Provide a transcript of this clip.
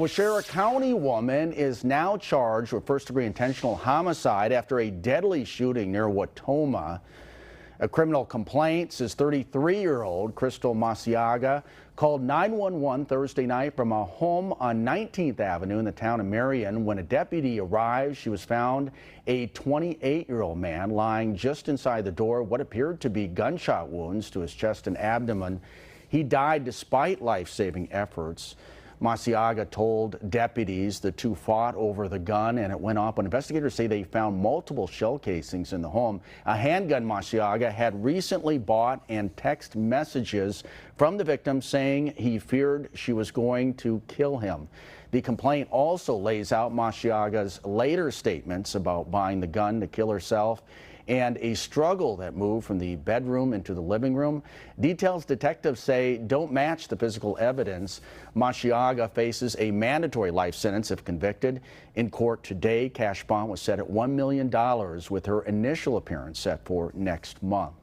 Waushara County woman is now charged with first-degree intentional homicide after a deadly shooting near Wautoma. A criminal complaint says 33-year-old Crystal Masiaga called 911 Thursday night from a home on 19th Avenue in the town of Marion. When a deputy arrived, she was found a 28-year-old man lying just inside the door, what appeared to be gunshot wounds to his chest and abdomen. He died despite life-saving efforts. Masiaga told deputies the two fought over the gun and it went off. When investigators say they found multiple shell casings in the home, a handgun Masiaga had recently bought, and text messages from the victim saying he feared she was going to kill him. The complaint also lays out Masiaga's later statements about buying the gun to kill herself and a struggle that moved from the bedroom into the living room. Details detectives say don't match the physical evidence. Masiaga faces a mandatory life sentence if convicted. In court today, cash bond was set at $1 million with her initial appearance set for next month.